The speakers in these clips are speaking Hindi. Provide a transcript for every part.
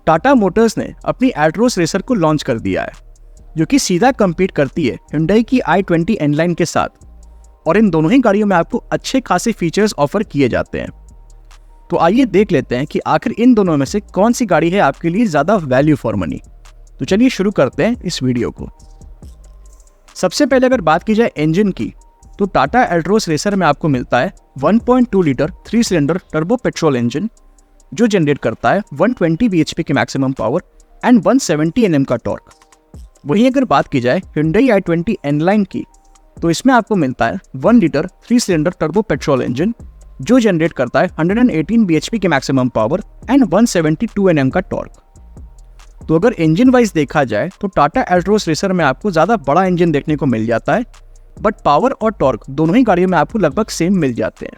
टाटा मोटर्स ने अपनी एल्ट्रोस रेसर को लॉन्च कर दिया है, जो कि सीधा कम्पीट करती है Hyundai की i20 N-Line के साथ, और इन दोनों ही गाड़ियों में आपको अच्छे खासे फीचर्स ऑफर किए जाते हैं। तो आइए देख लेते हैं कि आखिर इन दोनों में से कौन सी गाड़ी है आपके लिए ज़्यादा वैल्यू फॉर मनी। तो चलिए शुरू करते हैं इस वीडियो को। सबसे पहले अगर बात की जाए इंजन की, तो टाटा एल्ट्रोस रेसर में आपको मिलता है 1.2 litre 3 cylinder turbo petrol engine, जो जनरेट करता है 120 bhp की मैक्सिमम पावर एंड 170 Nm का टॉर्क। वहीं अगर बात की जाए Hyundai i20 N-Line की, तो इसमें आपको मिलता है 1 litre 3 cylinder turbo petrol engine, जो जनरेट करता है 118 bhp की मैक्सिमम पावर एंड 172 Nm का टॉर्क। तो अगर इंजन वाइज देखा जाए तो टाटा एल्ट्रोस रेसर में आपको ज़्यादा बड़ा इंजन देखने को मिल जाता है, बट पावर और टॉर्क दोनों ही गाड़ियों में आपको लगभग सेम मिल जाते हैं।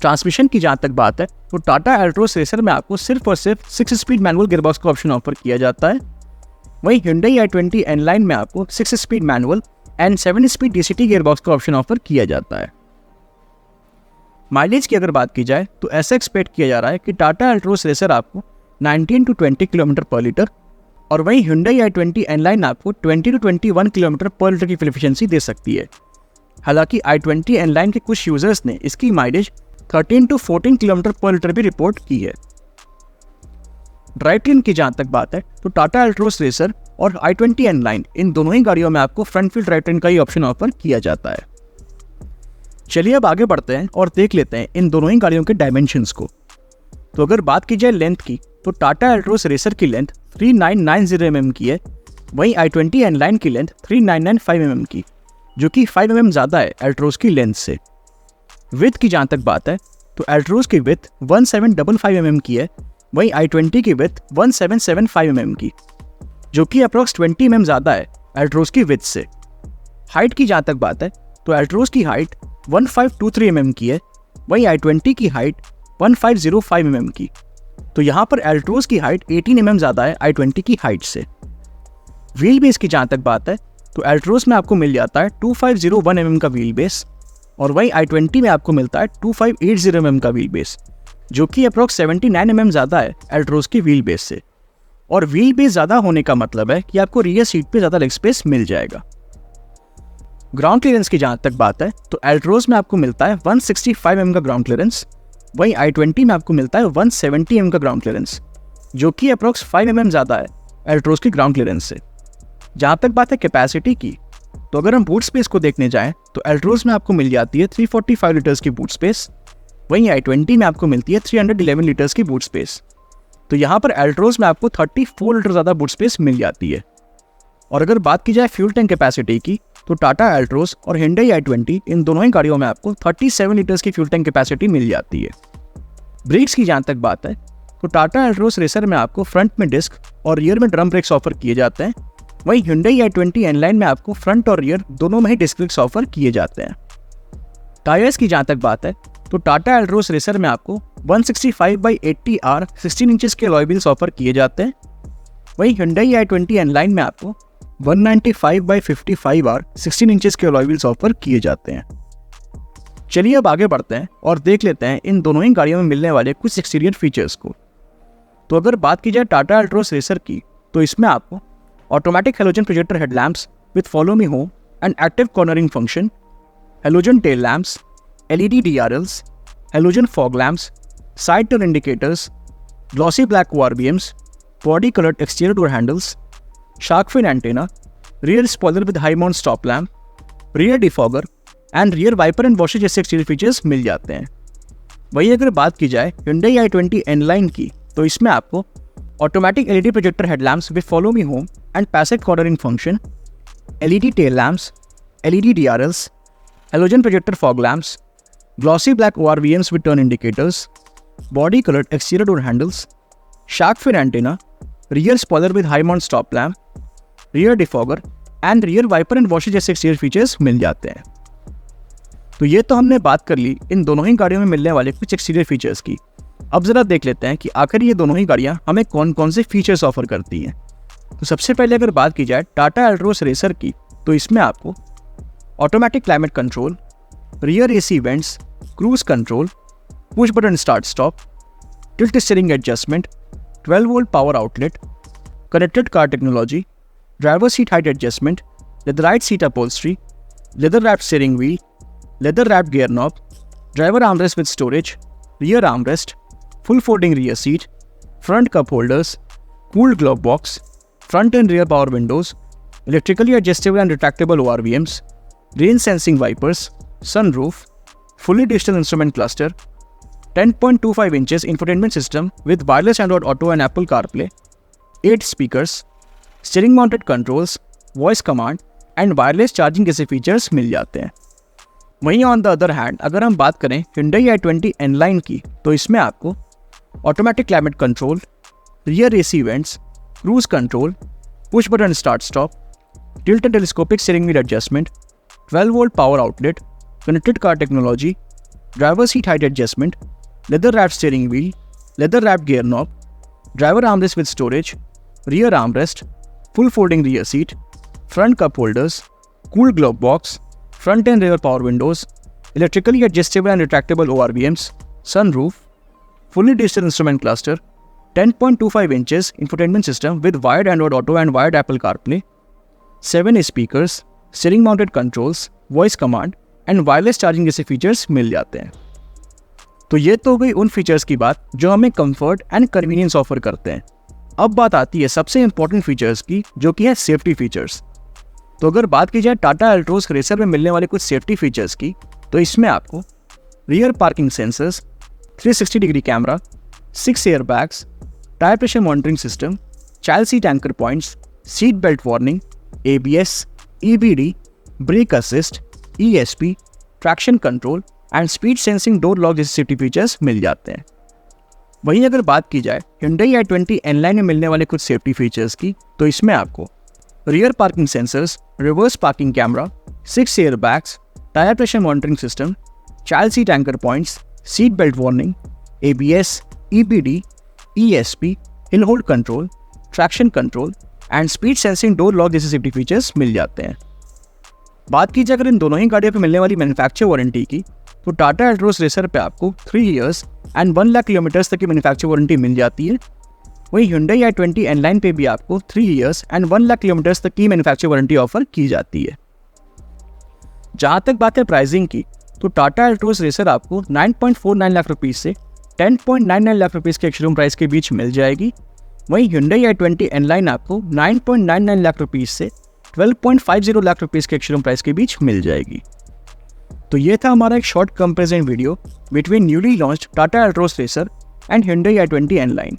ट्रांसमिशन की जहाँ तक बात है तो टाटा एल्ट्रोस रेसर में आपको सिर्फ और सिर्फ 6 स्पीड मैनुअल गियरबॉक्स का ऑप्शन ऑफर किया जाता है। वहीं Hyundai i20 N-Line में आपको 6 speed manual and 7 speed DCT gearbox का ऑप्शन ऑफर किया जाता है। माइलेज की अगर बात की जाए तो ऐसा एक्सपेक्ट किया जा रहा है कि टाटा एल्ट्रोस रेसर आपको 19 to 20 किलोमीटर पर लीटर, और वहीं Hyundai i20 N-Line आपको 20 to 21 किलोमीटर पर लीटर की फ्यूल एफिशिएंसी दे सकती है। हालांकि i20 N-Line के कुछ यूजर्स ने इसकी माइलेज 13 to 14 किलोमीटर पर लीटर भी रिपोर्ट की है। ड्राइव ट्रेन की जहाँ तक बात है तो टाटा एल्ट्रोस रेसर और i20 N-Line इन दोनों ही गाड़ियों में आपको फ्रंट व्हील ड्राइव ट्रेन का ही ऑप्शन ऑफर किया जाता है। चलिए अब आगे बढ़ते हैं और देख लेते हैं इन दोनों ही गाड़ियों के डायमेंशंस को। तो अगर बात की जाए लेंथ की, तो टाटा एल्ट्रोस रेसर की लेंथ 3990 mm की है, वहीं i20 N-Line की लेंथ 3995 mm की, जो कि 5 mm ज़्यादा है एल्ट्रोस की लेंथ से। विड्थ की जहाँ तक बात है तो एल्ट्रोस की विड्थ 1755 mm की है, वहीं i20 की विड्थ 1775 mm की, जो कि अप्रॉक्स 20 mm ज़्यादा है एल्ट्रोस की विड्थ से। हाइट की जहाँ तक बात है तो एल्ट्रोस की हाइट 1523 mm की है, वहीं i20 की हाइट 1505 mm की। तो यहाँ पर एल्ट्रोस की हाइट 18 mm ज़्यादा है i20 की हाइट से। व्हील बेस की जहाँ तक बात है तो एल्ट्रोस में आपको मिल जाता है 2501 mm का व्हील बेस, और वहीं i20 में आपको मिलता है 2580 mm का व्हील बेस, जो कि अप्रॉक्स 79 mm ज़्यादा है एल्ट्रोस की व्हील बेस से। और व्हील बेस ज़्यादा होने का मतलब है कि आपको रियर सीट पे ज़्यादा लेग स्पेस मिल जाएगा। ग्राउंड क्लियरेंस की जहाँ तक बात है तो एल्ट्रोस में आपको मिलता है 165 mm का ग्राउंड क्लियरेंस, वहीं i20 में आपको मिलता है 170 mm का ग्राउंड क्लियरेंस, जो कि अप्रॉक्स 5 mm ज़्यादा है एल्ट्रोस की ग्राउंड क्लियरेंस से। जहाँ तक बात है कैपेसिटी की, तो अगर हम बूट स्पेस को देखने जाएं तो एल्ट्रोस में आपको मिल जाती है 345 लीटर्स की बूट स्पेस, वहीं i20 में आपको मिलती है 311 लीटर्स की बूट स्पेस। तो यहाँ पर एल्ट्रोस में आपको 34 लीटर ज़्यादा बूट स्पेस मिल जाती है। और अगर बात की जाए फ्यूल टैंक कैपेसिटी की, तो टाटा एल्ट्रोस और Hyundai i20 इन दोनों ही गाड़ियों में आपको 37 लीटर्स की फ्यूल टैंक कैपेसिटी मिल जाती है। ब्रेक्स की जहाँ तक बात है तो टाटा एल्ट्रोस रेसर में आपको फ्रंट में डिस्क और रियर में ड्रम ब्रेक्स ऑफर किए जाते हैं, वहीं Hyundai i20 N-Line में आपको फ्रंट और रियर दोनों में ही डिस्क ब्रेक्स ऑफर किए जाते हैं। टायर्स की जहाँ तक बात है तो टाटा एल्ट्रोस रेसर में आपको 165/80R 16 इंचेस के अलॉय व्हील्स ऑफर किए जाते हैं, वहीं Hyundai i20 N-Line में आपको 195/55R 16 इंचेस के अलॉय व्हील्स ऑफर किए जाते हैं। चलिए अब आगे बढ़ते हैं और देख लेते हैं इन दोनों ही गाड़ियों में मिलने वाले कुछ एक्सटीरियर फीचर्स को। तो अगर बात की जाए टाटा एल्ट्रोस रेसर की, तो इसमें आपको automatic halogen projector headlamps with follow me home and active cornering function, halogen tail lamps, LED DRLs, halogen fog lamps, side turn indicators, glossy black ORBMs, body coloured exterior door handles, shark fin antenna, rear spoiler with high mount stop lamp, rear defogger and rear wiper and washer जैसे एक्सटीरियर फीचर्स मिल जाते हैं। वहीं अगर बात की जाए Hyundai i20 N-Line की, तो इसमें आपको automatic LED projector headlamps with follow me home and passive cornering function, LED tell lamps, LED DRLs, halogen projector fog lamps, glossy black ORBMs with turn indicators, body colored exterior door handles, shark fin antenna, rear spoiler with high mount stop lamp, rear defogger and rear wiper and washer जैसे exterior features मिल जाते हैं। तो ये तो हमने बात कर ली इन दोनों ही गाड़ियों में मिलने वाले कुछ एक्सटीरियर फीचर्स की। अब जरा देख लेते हैं कि आखिर ये दोनों ही गाड़ियाँ हमें कौन कौन से फीचर्स ऑफर करती हैं। तो सबसे पहले अगर बात की जाए टाटा एल्ट्रोस रेसर की, तो इसमें आपको automatic climate control, rear AC vents, cruise control, push button start stop, tilt steering adjustment, 12 volt power outlet, connected car technology, driver seat height adjustment, leatherite seat upholstery, leather wrapped steering wheel, leather wrapped gear knob, driver armrest with storage, rear armrest, full folding rear seat, front cup holders, cooled glove box, front and rear power windows, electrically adjustable and retractable ORVMs, rain sensing wipers, sunroof, fully digital instrument cluster, 10.25 inches infotainment system with wireless Android Auto and Apple CarPlay, 8 speakers, steering mounted controls, voice command and wireless charging जैसे फीचर्स मिल जाते हैं। वहीं ऑन द अदर हैंड अगर हम बात करें Hyundai i20 N-Line की, तो इसमें आपको automatic climate control, rear AC vents, cruise control, push button start stop, tilt and telescopic steering wheel adjustment, 12 volt power outlet, connected car technology, driver seat height adjustment, leather wrapped steering wheel, leather wrapped gear knob, driver armrest with storage, rear armrest, full folding rear seat, front cup holders, cooled glove box, front and rear power windows, electrically adjustable and retractable ORVMs, sunroof, fully digital instrument cluster, 10.25 inches infotainment system with wired Android Auto and wired Apple CarPlay, 7 speakers, steering mounted controls, voice command and wireless charging जैसे फीचर्स मिल जाते हैं। तो ये तो हो गई उन फीचर्स की बात जो हमें कंफर्ट एंड कन्वीनियंस ऑफर करते हैं। अब बात आती है सबसे इंपॉर्टेंट फीचर्स की, जो कि है सेफ्टी फीचर्स। तो अगर बात की जाए टाटा अल्ट्रोज रेसर में मिलने वाले कुछ सेफ्टी फीचर्स की, तो इसमें आपको rear parking sensors, 360 degree camera, 6 air bags, tyre pressure monitoring system, child seat anchor points, seat belt warning, ABS, EBD, brake assist, ESP, traction control and speed sensing door lock जैसे सेफ्टी फीचर्स मिल जाते हैं। वहीं अगर बात की जाए Hyundai i20 N-Line में मिलने वाले कुछ सेफ्टी फीचर्स की, तो इसमें आपको rear parking sensors, reverse parking camera, 6 air bags, tyre pressure monitoring system, child seat anchor points, seat belt warning, ABS, EBD, ESP, hill hold control, traction control and speed sensing door lock जैसे सेफ्टी फीचर्स मिल जाते हैं। बात की जाए अगर इन दोनों ही गाड़ियों पर मिलने वाली मैन्युफैक्चर वारंटी की, तो टाटा अल्ट्रोज रेसर पे आपको 3 इयर्स एंड 1 लाख किलोमीटर्स तक की मैन्युफैक्चर वारंटी मिल जाती है। वहीं Hyundai i20 N-Line पे भी आपको 3 इयर्स एंड 1 लाख किलोमीटर्स तक की मैन्युफैक्चर वारंटी ऑफर की जाती है। जहाँ तक बात है प्राइसिंग की, तो टाटा अल्ट्रोज रेसर आपको 9.49 लाख रुपीज़ से 10.99 लाख रुपीज़ के शोरूम प्राइस के बीच मिल जाएगी। वहीं Hyundai i20 N-Line आपको 9.99 लाख रुपीज़ से 12.50 लाख रुपीज़ के शोरूम प्राइस के बीच मिल जाएगी। तो ये था हमारा एक short comparison video between newly launched Tata Altroz racer and Hyundai i20 N-Line।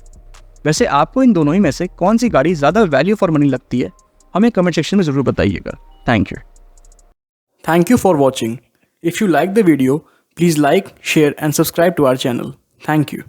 वैसे आपको इन दोनों ही में से कौन सी गाड़ी ज़्यादा वैल्यू फॉर मनी लगती है, हमें कमेंट सेक्शन में ज़रूर बताइएगा। Thank you for watching. If you like the video, please like, share and subscribe to our channel. Thank you.